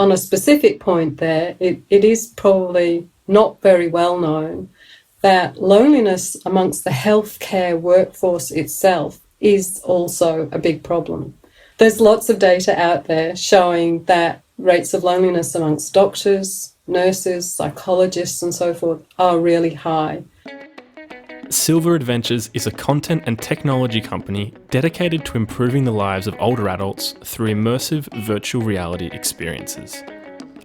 on a specific point there, it is probably not very well known that loneliness amongst the healthcare workforce itself is also a big problem. There's lots of data out there showing that rates of loneliness amongst doctors, nurses, psychologists and so forth are really high. SilVR Adventures is a content and technology company dedicated to improving the lives of older adults through immersive virtual reality experiences.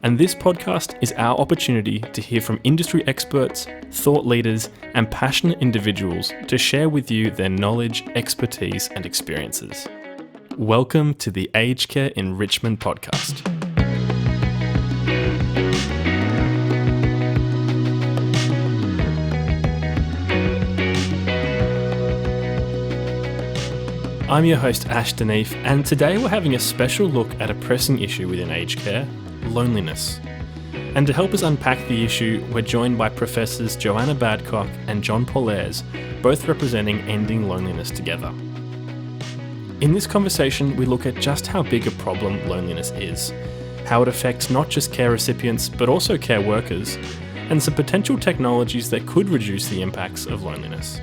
And this podcast is our opportunity to hear from industry experts, thought leaders, and passionate individuals to share with you their knowledge, expertise, and experiences. Welcome to the Aged Care Enrichment Podcast. I'm your host, Ash Deneef, and today we're having a special look at a pressing issue within aged care, loneliness. And to help us unpack the issue, we're joined by Professors Johanna Badcock and John Pollaers, both representing Ending Loneliness Together. In this conversation, we look at just how big a problem loneliness is, how it affects not just care recipients, but also care workers, and some potential technologies that could reduce the impacts of loneliness.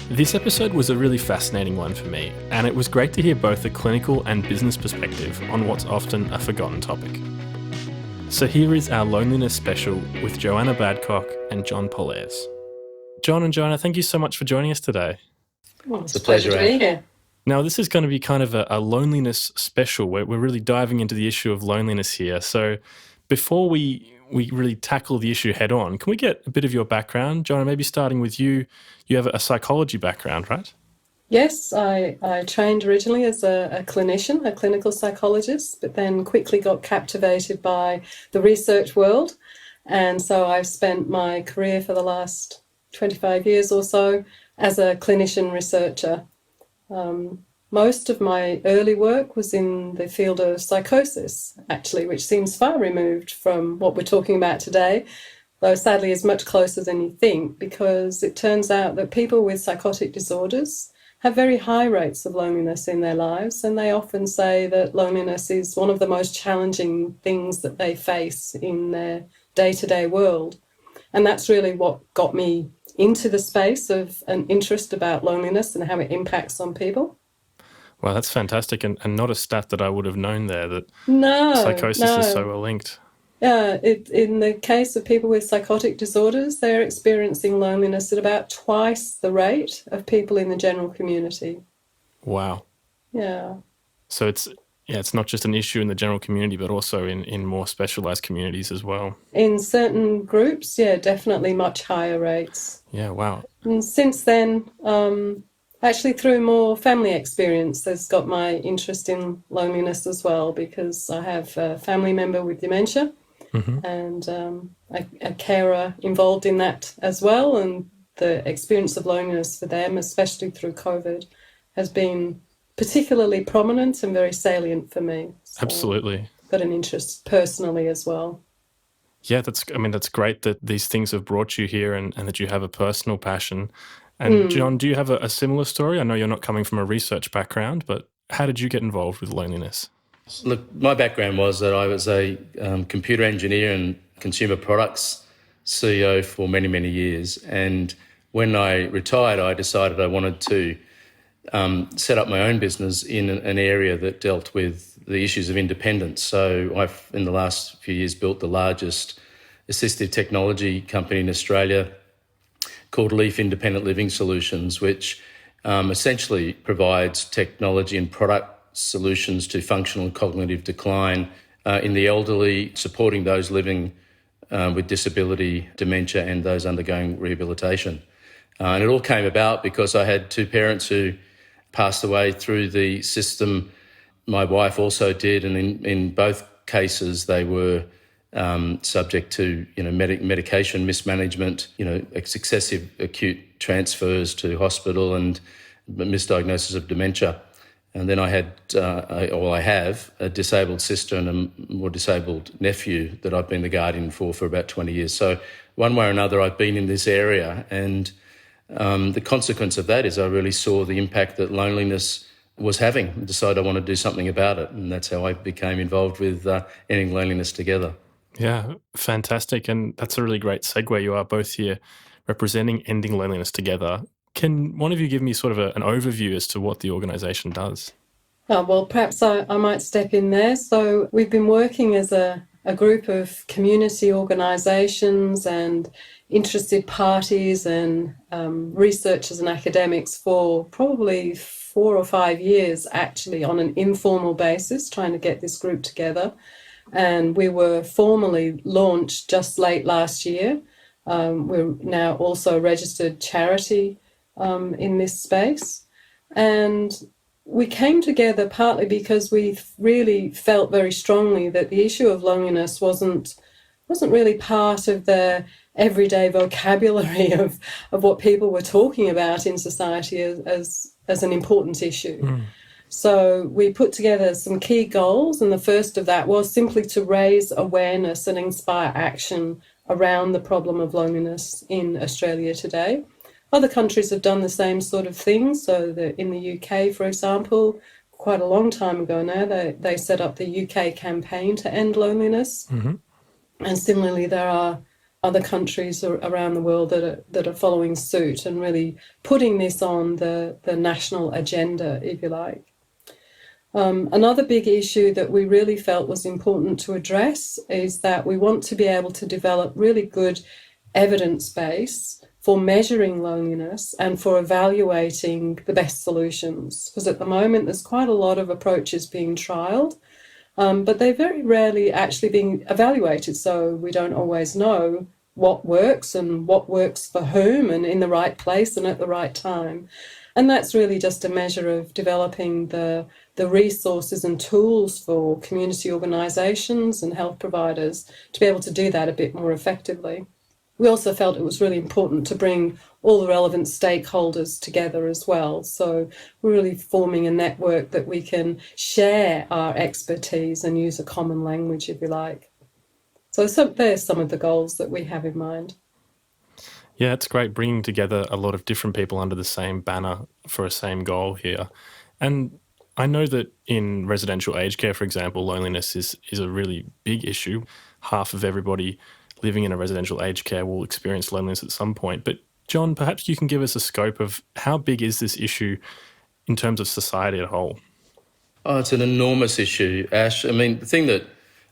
This episode was a really fascinating one for me, and it was great to hear both a clinical and business perspective on what's often a forgotten topic. So here is our loneliness special with Johanna Badcock and John Pollaers. John and Johanna, thank you so much for joining us today. Well, it's a pleasure to be here. Now, this is going to be kind of a loneliness special. We're really diving into the issue of loneliness here. So before we really tackle the issue head on, can we get a bit of your background? Johanna, maybe starting with you. You have a psychology background, right? Yes, I trained originally as a clinician, a clinical psychologist, but then quickly got captivated by the research world. And so I've spent my career for the last 25 years or so as a clinician researcher. Most of my early work was in the field of psychosis, actually, which seems far removed from what we're talking about today, though sadly is much closer than you think, because it turns out that people with psychotic disorders have very high rates of loneliness in their lives, and they often say that loneliness is one of the most challenging things that they face in their day-to-day world. And that's really what got me into the space of an interest about loneliness and how it impacts on people. Wow, that's fantastic, and not a stat that I would have known there, that psychosis is so well linked. Yeah, in the case of people with psychotic disorders, they're experiencing loneliness at about twice the rate of people in the general community. Wow. Yeah. So it's not just an issue in the general community, but also in more specialised communities as well. In certain groups, yeah, definitely much higher rates. Yeah, wow. And since then, actually, through more family experience, has got my interest in loneliness as well, because I have a family member with dementia and a carer involved in that as well. And the experience of loneliness for them, especially through COVID, has been particularly prominent and very salient for me. So Absolutely. Got an interest personally as well. Yeah, that's great that these things have brought you here and that you have a personal passion. And John, do you have a similar story? I know you're not coming from a research background, but how did you get involved with loneliness? Look, my background was that I was a computer engineer and consumer products CEO for many, many years. And when I retired, I decided I wanted to set up my own business in an area that dealt with the issues of independence. So I've, in the last few years, built the largest assistive technology company in Australia, called Leaf Independent Living Solutions, which essentially provides technology and product solutions to functional and cognitive decline in the elderly, supporting those living with disability, dementia, and those undergoing rehabilitation. And it all came about because I had two parents who passed away through the system. My wife also did, and in both cases they were subject to medication mismanagement, excessive acute transfers to hospital and misdiagnosis of dementia. And then I have a disabled sister and a more disabled nephew that I've been the guardian for about 20 years. So one way or another I've been in this area, and the consequence of that is I really saw the impact that loneliness was having and decided I want to do something about it. And that's how I became involved with Ending Loneliness Together. Yeah, fantastic. And that's a really great segue. You are both here representing Ending Loneliness Together. Can one of you give me sort of an overview as to what the organisation does? Well, perhaps I might step in there. So we've been working as a group of community organisations and interested parties and researchers and academics for probably 4 or 5 years, actually, on an informal basis, trying to get this group together. And we were formally launched just late last year. We're now also a registered charity in this space. And we came together partly because we really felt very strongly that the issue of loneliness wasn't really part of the everyday vocabulary of what people were talking about in society as an important issue. Mm. So we put together some key goals, and the first of that was simply to raise awareness and inspire action around the problem of loneliness in Australia today. Other countries have done the same sort of thing. So in the UK, for example, quite a long time ago now, they set up the UK campaign to end loneliness. Mm-hmm. And similarly, there are other countries around the world that are following suit and really putting this on the national agenda, if you like. Another big issue that we really felt was important to address is that we want to be able to develop really good evidence base for measuring loneliness and for evaluating the best solutions. Because at the moment, there's quite a lot of approaches being trialled, but they're very rarely actually being evaluated. So we don't always know what works and what works for whom and in the right place and at the right time. And that's really just a measure of developing the resources and tools for community organisations and health providers to be able to do that a bit more effectively. We also felt it was really important to bring all the relevant stakeholders together as well. So we're really forming a network that we can share our expertise and use a common language, if you like. So there's some of the goals that we have in mind. Yeah, it's great bringing together a lot of different people under the same banner for a same goal here. And I know that in residential aged care, for example, loneliness is a really big issue. Half of everybody living in a residential aged care will experience loneliness at some point. But John, perhaps you can give us a scope of how big is this issue in terms of society as a whole? Oh, it's an enormous issue, Ash. I mean, the thing that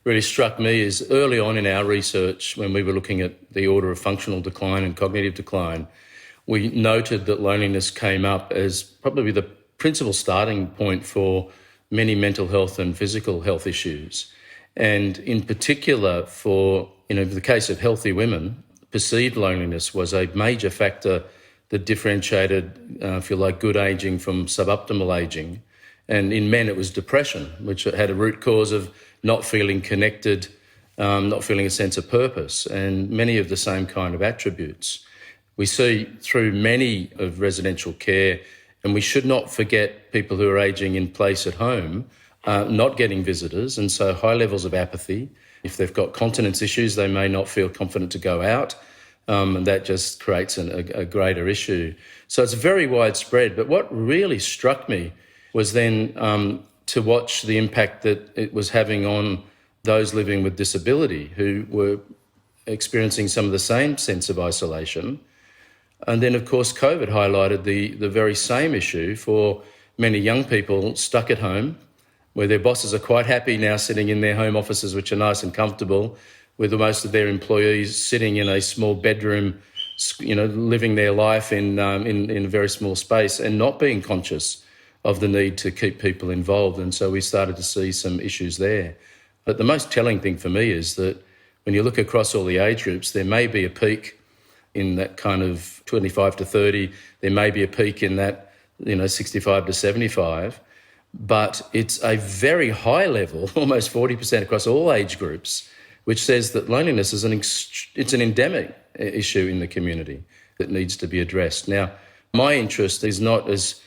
really struck me is early on in our research, when we were looking at the order of functional decline and cognitive decline, we noted that loneliness came up as probably the principal starting point for many mental health and physical health issues. And in particular for, the case of healthy women, perceived loneliness was a major factor that differentiated, if you like, good ageing from suboptimal ageing. And in men, it was depression, which had a root cause of not feeling connected, not feeling a sense of purpose, and many of the same kind of attributes. We see through many of residential care, and we should not forget people who are ageing in place at home, not getting visitors, and so high levels of apathy. If they've got continence issues, they may not feel confident to go out, and that just creates a greater issue. So it's very widespread. But what really struck me was then to watch the impact that it was having on those living with disability who were experiencing some of the same sense of isolation. And then, of course, COVID highlighted the very same issue for many young people stuck at home, where their bosses are quite happy now sitting in their home offices, which are nice and comfortable, with most of their employees sitting in a small bedroom, living their life in a very small space and not being conscious of the need to keep people involved. And so we started to see some issues there. But the most telling thing for me is that when you look across all the age groups, there may be a peak in that kind of 25 to 30, there may be a peak in that, 65 to 75, but it's a very high level, almost 40% across all age groups, which says that loneliness is it's an endemic issue in the community that needs to be addressed. Now, my interest is not as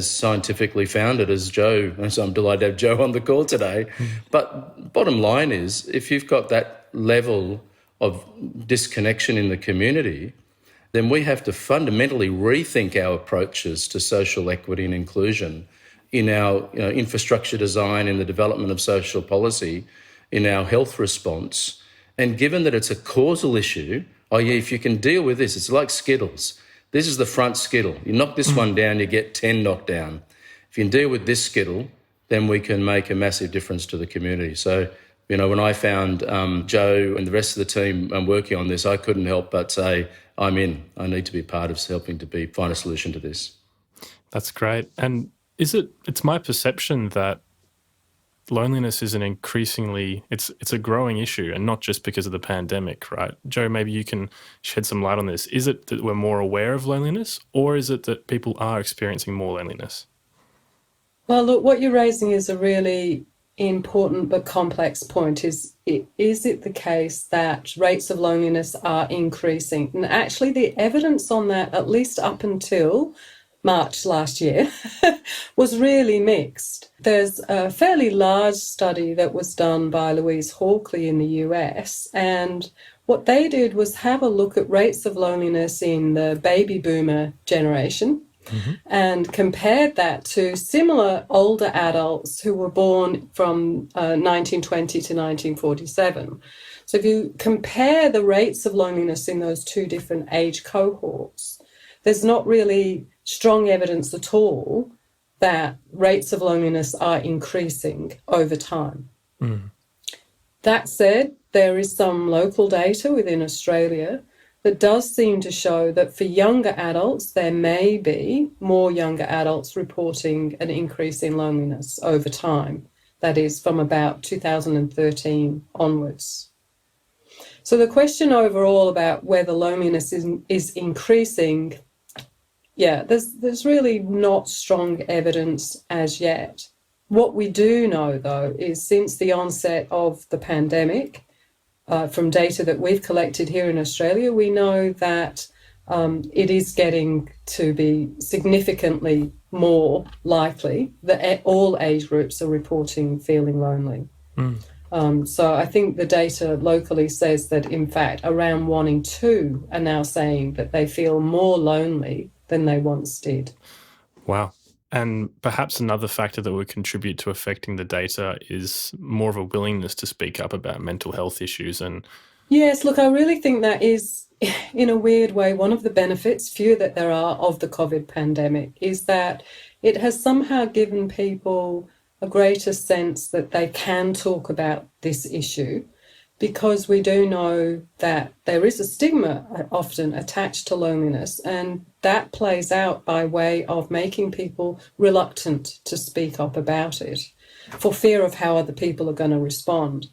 scientifically founded as Joe, and so I'm delighted to have Joe on the call today. But bottom line is, if you've got that level of disconnection in the community, then we have to fundamentally rethink our approaches to social equity and inclusion in our infrastructure design, in the development of social policy, in our health response. And given that it's a causal issue, i.e. if you can deal with this, it's like Skittles. This is the front Skittle. You knock this one down, you get 10 knocked down. If you can deal with this Skittle, then we can make a massive difference to the community. So, when I found Joe and the rest of the team working on this, I couldn't help but say, I'm in. I need to be part of helping to find a solution to this. That's great. And it's my perception that loneliness is it's a growing issue, and not just because of the pandemic, right? Joe, maybe you can shed some light on this. Is it that we're more aware of loneliness, or is it that people are experiencing more loneliness? Well, look, what you're raising is a really important but complex point. Is it the case that rates of loneliness are increasing? And actually the evidence on that, at least up until March last year, was really mixed. There's a fairly large study that was done by Louise Hawkley in the US, and what they did was have a look at rates of loneliness in the baby boomer generation, and compared that to similar older adults who were born from 1920 to 1947. So if you compare the rates of loneliness in those two different age cohorts, there's not really strong evidence at all that rates of loneliness are increasing over time. That said, there is some local data within Australia that does seem to show that for younger adults, there may be more younger adults reporting an increase in loneliness over time. That is from about 2013 onwards. So the question overall about whether loneliness is increasing, there's really not strong evidence as yet. What we do know, though, is since the onset of the pandemic, from data that we've collected here in Australia, we know that it is getting to be significantly more likely that all age groups are reporting feeling lonely. So I think the data locally says that, in fact, around 1 in 2 are now saying that they feel more lonely than they once did. Wow. And perhaps another factor that would contribute to affecting the data is more of a willingness to speak up about mental health issues. And yes, look, I really think that is, in a weird way, one of the benefits, few that there are, of the COVID pandemic, is that it has somehow given people a greater sense that they can talk about this issue, because we do know that there is a stigma often attached to loneliness, and that plays out by way of making people reluctant to speak up about it for fear of how other people are going to respond.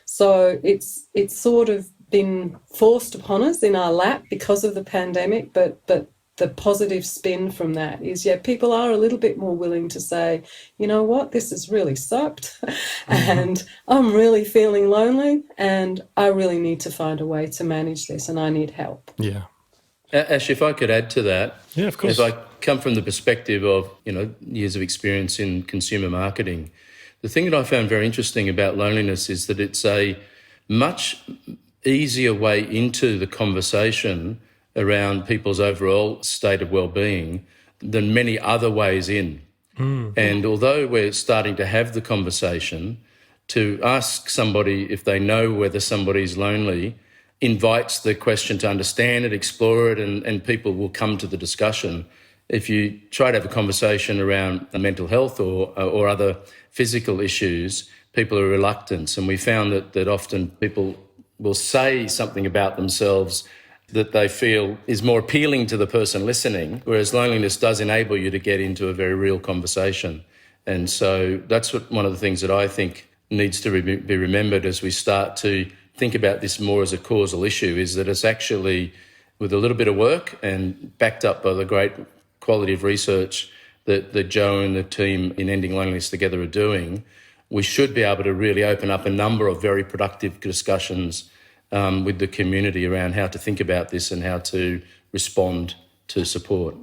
So it's sort of been forced upon us in our lap because of the pandemic, but the positive spin from that is, people are a little bit more willing to say, you know what, this has really sucked and I'm really feeling lonely and I really need to find a way to manage this and I need help. Yeah. Ash, if I could add to that. Yeah, of course. If I come from the perspective of, years of experience in consumer marketing, the thing that I found very interesting about loneliness is that it's a much easier way into the conversation around people's overall state of well-being than many other ways in. And although we're starting to have the conversation, to ask somebody if they know whether somebody's lonely invites the question to understand it, explore it, and people will come to the discussion. If you try to have a conversation around mental health or other physical issues, people are reluctant. And we found that often people will say something about themselves that they feel is more appealing to the person listening, whereas loneliness does enable you to get into a very real conversation. And so that's one of the things that I think needs to be remembered as we start to think about this more as a causal issue, is that it's actually, with a little bit of work and backed up by the great quality of research that Joe and the team in Ending Loneliness Together are doing, we should be able to really open up a number of very productive discussions with the community around how to think about this and how to respond to support.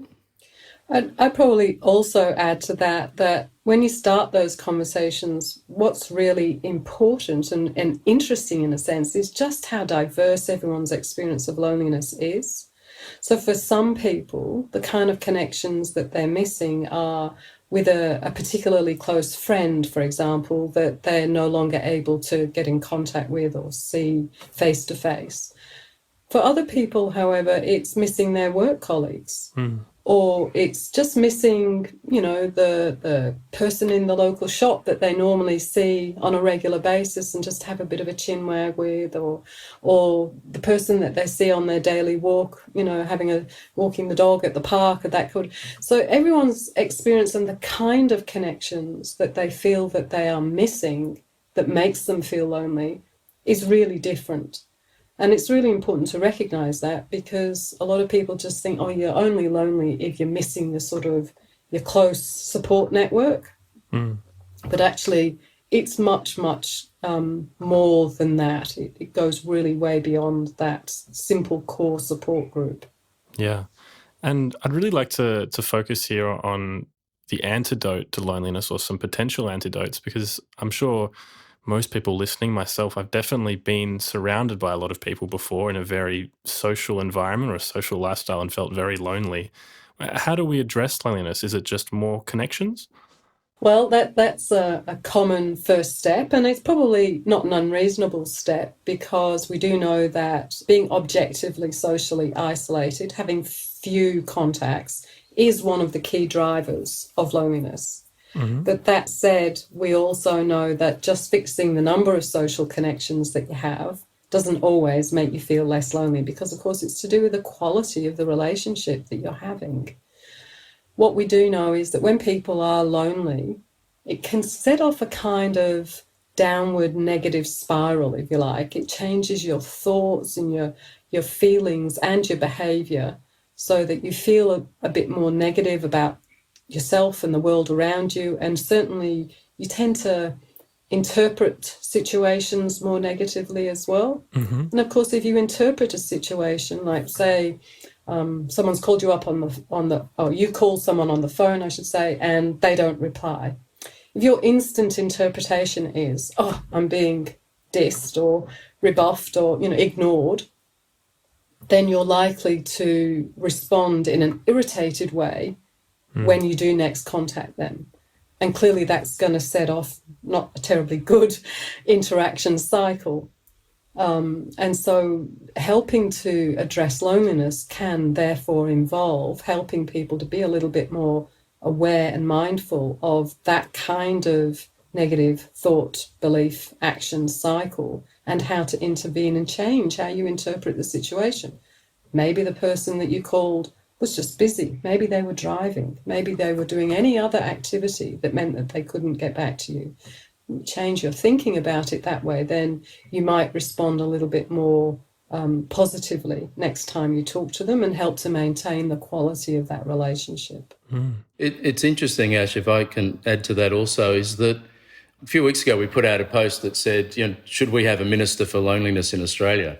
I'd probably also add to that when you start those conversations, what's really important and interesting in a sense is just how diverse everyone's experience of loneliness is. So for some people, the kind of connections that they're missing are with a particularly close friend, for example, that they're no longer able to get in contact with or see face to face. For other people, however, it's missing their work colleagues, or it's just missing, the person in the local shop that they normally see on a regular basis and just have a bit of a chin wag with, or the person that they see on their daily walk, walking the dog at the park, or that could. So everyone's experience and the kind of connections that they feel that they are missing that makes them feel lonely is really different. And it's really important to recognise that, because a lot of people just think, oh, you're only lonely if you're missing your close support network. But actually, it's much, much more than that. It goes really way beyond that simple core support group. Yeah. And I'd really like to focus here on the antidote to loneliness, or some potential antidotes, because I'm sure most people listening, myself, I've definitely been surrounded by a lot of people before in a very social environment or a social lifestyle and felt very lonely. How do we address loneliness? Is it just more connections? Well, that's a common first step, and it's probably not an unreasonable step, because we do know that being objectively socially isolated, having few contacts, is one of the key drivers of loneliness. But that said, we also know that just fixing the number of social connections that you have doesn't always make you feel less lonely, because, of course, it's to do with the quality of the relationship that you're having. What we do know is that when people are lonely, it can set off a kind of downward negative spiral, if you like. It changes your thoughts and your feelings and your behaviour, so that you feel a bit more negative about yourself and the world around you, and certainly you tend to interpret situations more negatively as well. And of course, if you interpret a situation, like say someone's called you up you call someone on the phone, I should say, and they don't reply. If your instant interpretation is, oh, I'm being dissed or rebuffed or ignored, then you're likely to respond in an irritated way when you do next contact them. And clearly that's going to set off not a terribly good interaction cycle. And so helping to address loneliness can therefore involve helping people to be a little bit more aware and mindful of that kind of negative thought, belief, action cycle, and how to intervene and change how you interpret the situation. Maybe the person that you called was just busy. Maybe they were driving. Maybe they were doing any other activity that meant that they couldn't get back to you. Change your thinking about it that way, then you might respond a little bit more positively next time you talk to them, and help to maintain the quality of that relationship. It's interesting, Ash, if I can add to that also, is that a few weeks ago we put out a post that said, should we have a minister for loneliness in Australia?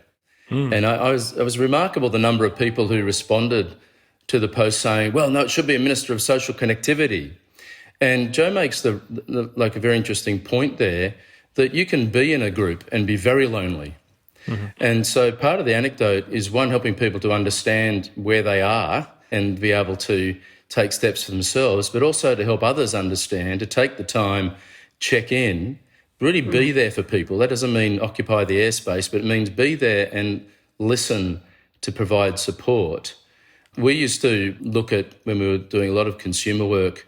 And I was remarkable the number of people who responded to the post saying, well, no, it should be a minister of social connectivity. And Joe makes a very interesting point there, that you can be in a group and be very lonely. And so part of the anecdote is, one, helping people to understand where they are and be able to take steps for themselves, but also to help others understand, to take the time, check in, really be there for people. That doesn't mean occupy the airspace, but it means be there and listen to provide support. We used to look at, when we were doing a lot of consumer work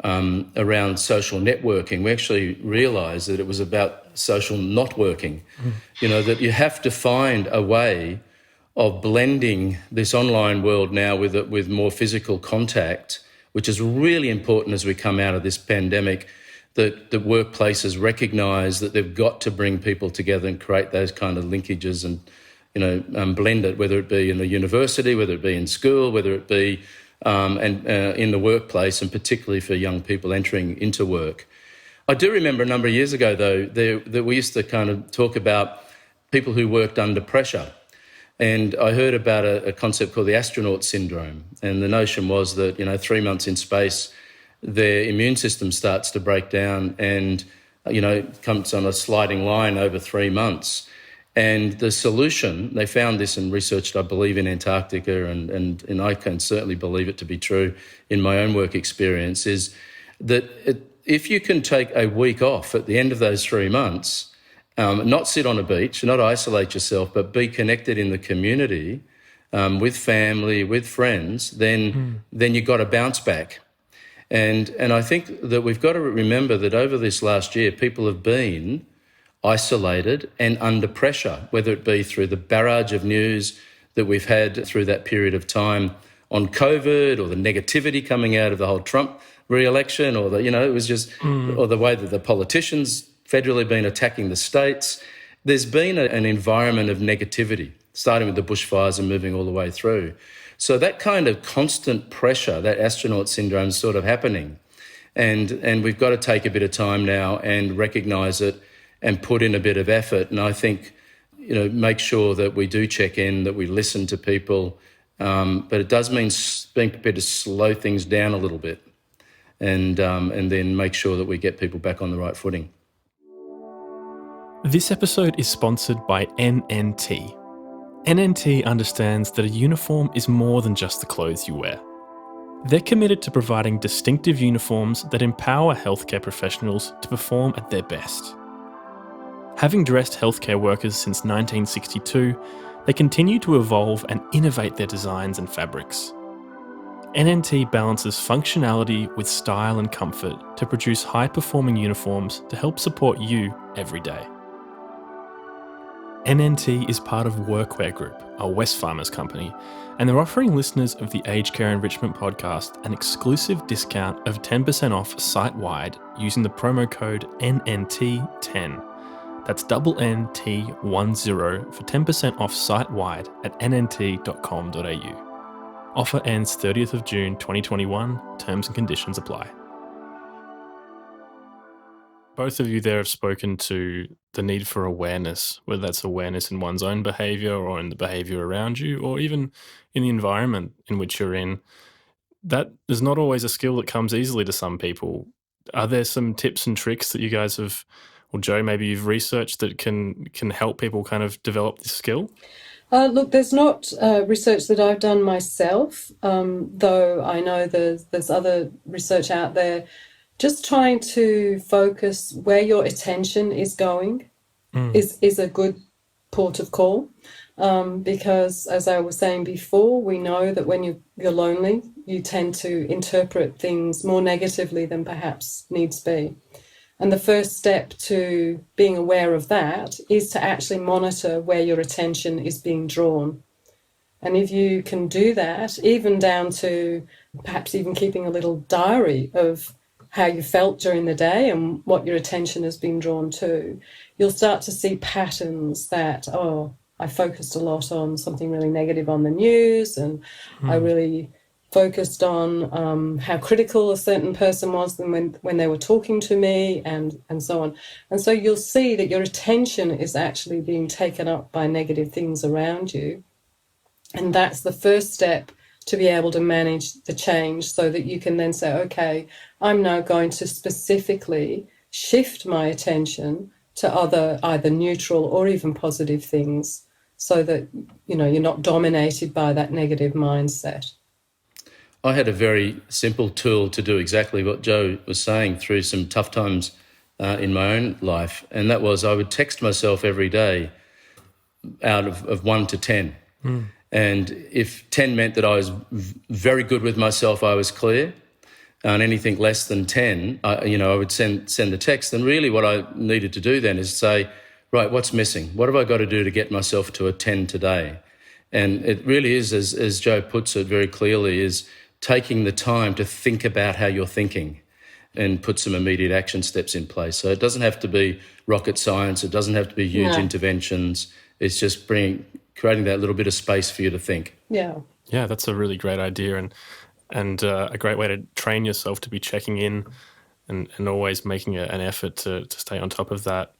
around social networking, we actually realised that it was about social not working. That you have to find a way of blending this online world now with more physical contact, which is really important as we come out of this pandemic, that the workplaces recognise that they've got to bring people together and create those kind of linkages and blend it, whether it be in the university, whether it be in school, whether it be in the workplace, and particularly for young people entering into work. I do remember a number of years ago, though, that we used to kind of talk about people who worked under pressure. And I heard about a concept called the astronaut syndrome. And the notion was that, 3 months in space, their immune system starts to break down and, comes on a sliding line over 3 months. And the solution, they found this and researched, I believe, in Antarctica, and I can certainly believe it to be true in my own work experience, is if you can take a week off at the end of those 3 months, not sit on a beach, not isolate yourself, but be connected in the community with family, with friends, then you've got to bounce back. And I think that we've got to remember that over this last year, people have been isolated and under pressure, whether it be through the barrage of news that we've had through that period of time on COVID, or the negativity coming out of the whole Trump re-election, or it was just, or the way that the politicians federally been attacking the states. There's been an environment of negativity, starting with the bushfires and moving all the way through. So that kind of constant pressure, that astronaut syndrome, is sort of happening. And we've got to take a bit of time now and recognise it and put in a bit of effort. And I think, make sure that we do check in, that we listen to people. But it does mean being prepared to slow things down a little bit and then make sure that we get people back on the right footing. This episode is sponsored by NNT. NNT understands that a uniform is more than just the clothes you wear. They're committed to providing distinctive uniforms that empower healthcare professionals to perform at their best. Having dressed healthcare workers since 1962, they continue to evolve and innovate their designs and fabrics. NNT balances functionality with style and comfort to produce high-performing uniforms to help support you every day. NNT is part of Workwear Group, a Wesfarmers company, and they're offering listeners of the Aged Care Enrichment Podcast an exclusive discount of 10% off site-wide using the promo code NNT10. That's NNT10 for 10% off site-wide at nnt.com.au. Offer ends 30th of June 2021. Terms and conditions apply. Both of you there have spoken to the need for awareness, whether that's awareness in one's own behaviour or in the behaviour around you, or even in the environment in which you're in. That is not always a skill that comes easily to some people. Are there some tips and tricks that you guys have, or Joe, maybe you've researched that can help people kind of develop this skill? Look, there's not research that I've done myself, though I know there's other research out there. Just trying to focus where your attention is going is a good port of call, because, as I was saying before, we know that when you're lonely, you tend to interpret things more negatively than perhaps needs be. And the first step to being aware of that is to actually monitor where your attention is being drawn. And if you can do that, even down to perhaps even keeping a little diary of how you felt during the day and what your attention has been drawn to, you'll start to see patterns that, I focused a lot on something really negative on the news, and I really focused on how critical a certain person was when they were talking to me, and so on. And so you'll see that your attention is actually being taken up by negative things around you. And that's the first step to be able to manage the change, so that you can then say, okay, I'm now going to specifically shift my attention to other either neutral or even positive things, so that you're not dominated by that negative mindset. I had a very simple tool to do exactly what Joe was saying through some tough times in my own life, and that was I would text myself every day out of 1 to 10. And if 10 meant that I was very good with myself, I was clear, and anything less than 10, I would send the text. And really what I needed to do then is say, right, what's missing? What have I got to do to get myself to a 10 today? And it really is, as Joe puts it very clearly, is taking the time to think about how you're thinking and put some immediate action steps in place. So it doesn't have to be rocket science. It doesn't have to be huge interventions. It's just creating that little bit of space for you to think. Yeah. Yeah, that's a really great idea, and a great way to train yourself to be checking in and always making an effort to stay on top of that.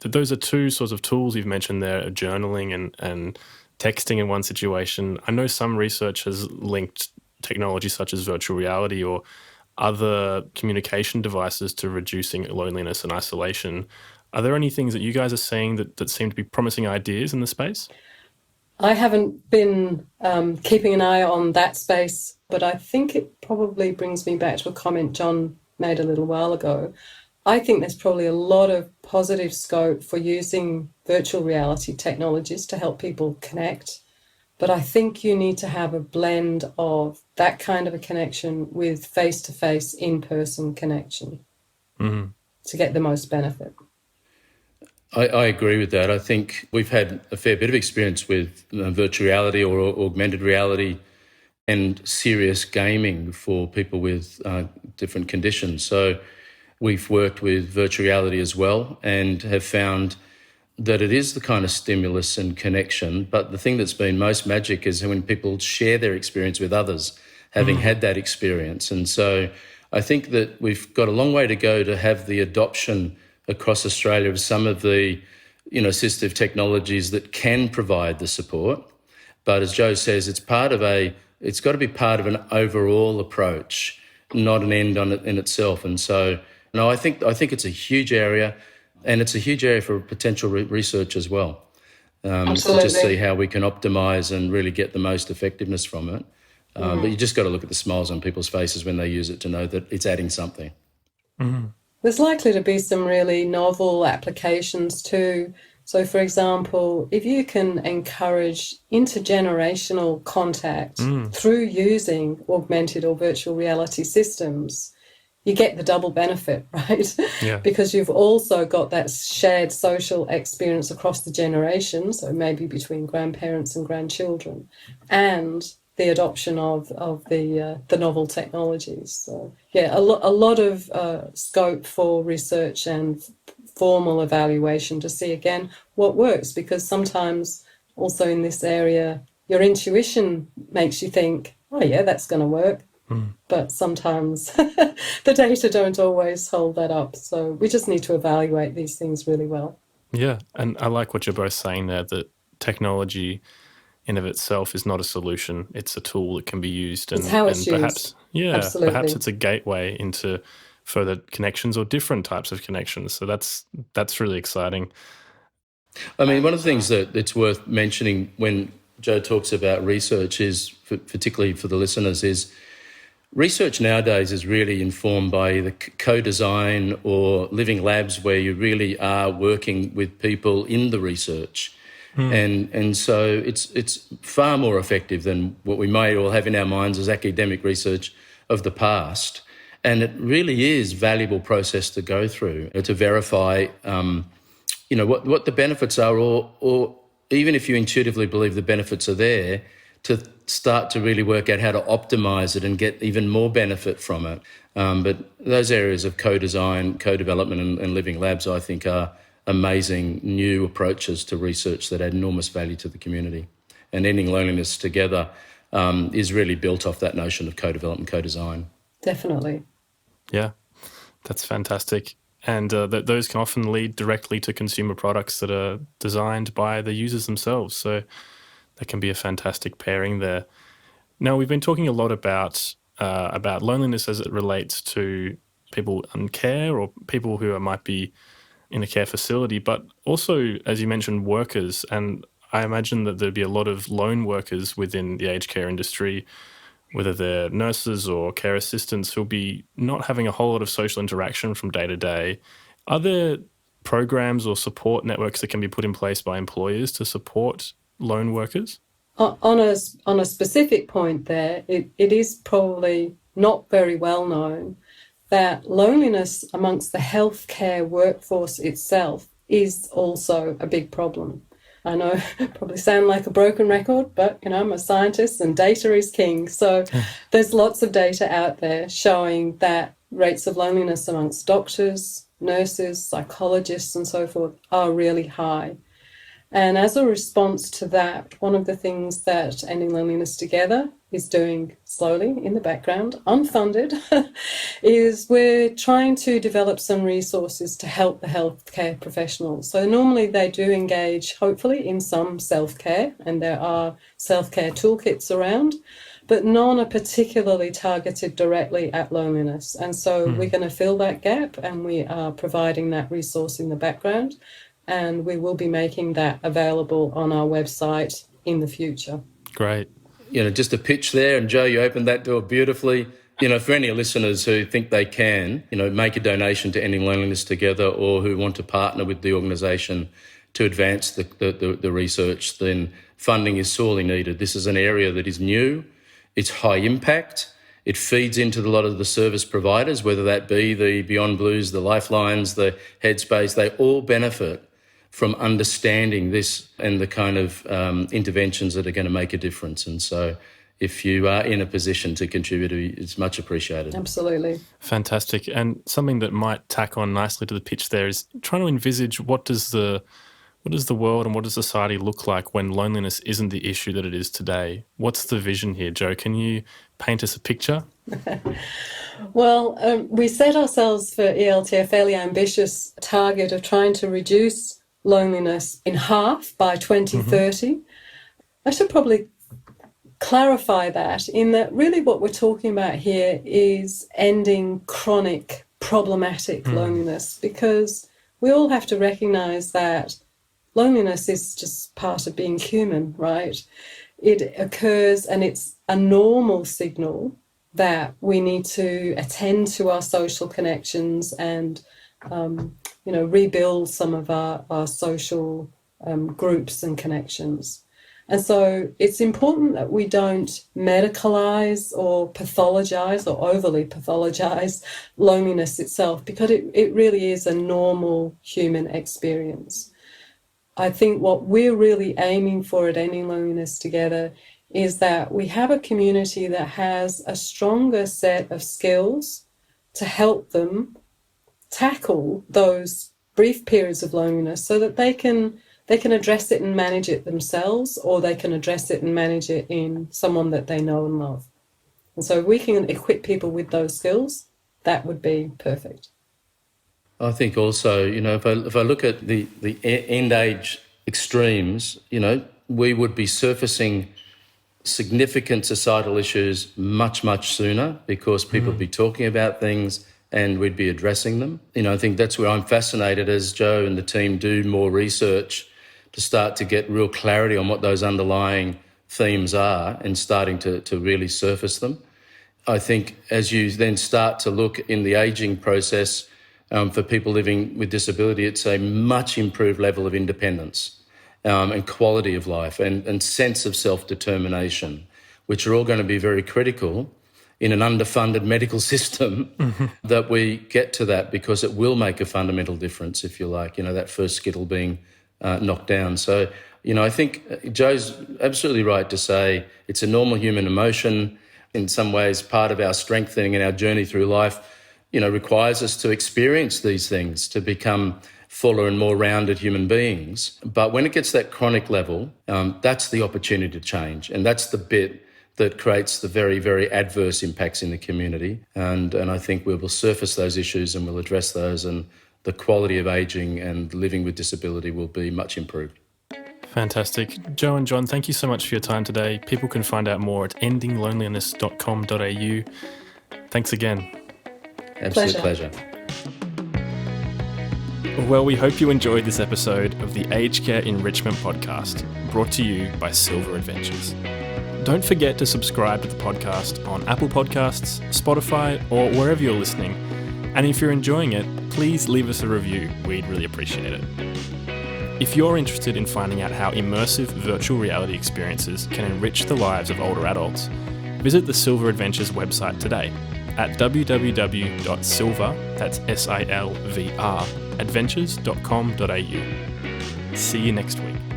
Those are two sorts of tools you've mentioned there, journaling and texting in one situation. I know some research has linked technology such as virtual reality or other communication devices to reducing loneliness and isolation. Are there any things that you guys are seeing that seem to be promising ideas in the space? I haven't been keeping an eye on that space, but I think it probably brings me back to a comment John made a little while ago, I think there's probably a lot of positive scope for using virtual reality technologies to help people connect. But I think you need to have a blend of that kind of a connection with face-to-face, in-person connection to get the most benefit. I agree with that. I think we've had a fair bit of experience with virtual reality or augmented reality and serious gaming for people with different conditions. So we've worked with virtual reality as well and have found that it is the kind of stimulus and connection. But the thing that's been most magic is when people share their experience with others, having had that experience. And so I think that we've got a long way to go to have the adoption across Australia of some of the, assistive technologies that can provide the support. But as Joe says, it's got to be part of an overall approach, not an end on it in itself. And so, no, I think it's a huge area, and it's a huge area for potential research as well. To just see how we can optimise and really get the most effectiveness from it. But you just got to look at the smiles on people's faces when they use it to know that it's adding something. Mm-hmm. There's likely to be some really novel applications too. So, for example, if you can encourage intergenerational contact through using augmented or virtual reality systems, you get the double benefit, right? Yeah. Because you've also got that shared social experience across the generations, so maybe between grandparents and grandchildren, and the adoption of the novel technologies. So, yeah, a lot of scope for research and formal evaluation to see, again, what works, because sometimes also in this area, your intuition makes you think, oh, yeah, that's going to work. But sometimes the data don't always hold that up. So we just need to evaluate these things really well. Yeah, and I like what you're both saying there, that technology in of itself is not a solution. It's a tool that can be used. And, it's how it's and perhaps, used. Yeah, Absolutely. Perhaps it's a gateway into further connections or different types of connections. So that's really exciting. I mean, one of the things that it's worth mentioning when Joe talks about research is, particularly for the listeners, is research nowadays is really informed by the co-design or living labs where you really are working with people in the research. And so it's far more effective than what we may all have in our minds as academic research of the past. And it really is a valuable process to go through to verify, what the benefits are, or even if you intuitively believe the benefits are there, to start to really work out how to optimise it and get even more benefit from it. But those areas of co-design, co-development and living labs, I think, are amazing new approaches to research that add enormous value to the community. And Ending Loneliness Together is really built off that notion of co-development, co-design. Definitely. Yeah, that's fantastic. And those can often lead directly to consumer products that are designed by the users themselves. So that can be a fantastic pairing there. Now, we've been talking a lot about loneliness as it relates to people in care or people who might be in a care facility, but also, as you mentioned, workers. And I imagine that there'd be a lot of lone workers within the aged care industry, whether they're nurses or care assistants, who'll be not having a whole lot of social interaction from day to day. Are there programs or support networks that can be put in place by employers to support lone workers? On a specific point there, it is probably not very well known that loneliness amongst the healthcare workforce itself is also a big problem. I know I probably sound like a broken record, but I'm a scientist and data is king. So there's lots of data out there showing that rates of loneliness amongst doctors, nurses, psychologists and so forth are really high. And as a response to that, one of the things that Ending Loneliness Together is doing slowly in the background, unfunded, is we're trying to develop some resources to help the healthcare professionals. So normally they do engage, hopefully, in some self-care, and there are self-care toolkits around, but none are particularly targeted directly at loneliness. And so we're going to fill that gap, and we are providing that resource in the background. And we will be making that available on our website in the future. Great. Just a pitch there, and Joe, you opened that door beautifully. for any listeners who think they can, make a donation to Ending Loneliness Together, or who want to partner with the organisation to advance the research, then funding is sorely needed. This is an area that is new, it's high impact, it feeds into a lot of the service providers, whether that be the Beyond Blues, the Lifelines, the Headspace. They all benefit from understanding this and the kind of interventions that are going to make a difference. And so if you are in a position to contribute, it's much appreciated. Absolutely. Fantastic. And something that might tack on nicely to the pitch there is trying to envisage what does the world and what does society look like when loneliness isn't the issue that it is today? What's the vision here, Jo? Can you paint us a picture? Well, we set ourselves for ELT a fairly ambitious target of trying to reduce loneliness in half by 2030. I should probably clarify that in that really what we're talking about here is ending chronic, problematic loneliness, because we all have to recognise that loneliness is just part of being human, right? It occurs and it's a normal signal that we need to attend to our social connections and, rebuild some of our social groups and connections. And so it's important that we don't medicalise or pathologise or overly pathologise loneliness itself, because it really is a normal human experience. I think what we're really aiming for at Ending Loneliness Together is that we have a community that has a stronger set of skills to help them tackle those brief periods of loneliness so that they can address it and manage it themselves, or they can address it and manage it in someone that they know and love. And so if we can equip people with those skills, that would be perfect. I think also, if I look at the end age extremes, we would be surfacing significant societal issues much, much sooner, because people would be talking about things and we'd be addressing them. I think that's where I'm fascinated as Jo and the team do more research to start to get real clarity on what those underlying themes are and starting to really surface them. I think as you then start to look in the ageing process, for people living with disability, it's a much improved level of independence and quality of life and sense of self-determination, which are all going to be very critical in an underfunded medical system, that we get to that, because it will make a fundamental difference, if you like, that first skittle being knocked down. So, I think Jo's absolutely right to say it's a normal human emotion. In some ways, part of our strengthening and our journey through life, requires us to experience these things, to become fuller and more rounded human beings. But when it gets that chronic level, that's the opportunity to change. And that's the bit that creates the very, very adverse impacts in the community. And I think we will surface those issues and we'll address those, and the quality of ageing and living with disability will be much improved. Fantastic. Jo and John, thank you so much for your time today. People can find out more at endingloneliness.com.au. Thanks again. Absolute pleasure. Well, we hope you enjoyed this episode of the Aged Care Enrichment Podcast, brought to you by SilVR Adventures. Don't forget to subscribe to the podcast on Apple Podcasts, Spotify, or wherever you're listening. And if you're enjoying it, please leave us a review. We'd really appreciate it. If you're interested in finding out how immersive virtual reality experiences can enrich the lives of older adults, visit the SilVR Adventures website today at www.silvr, that's SILVR, adventures.com.au. See you next week.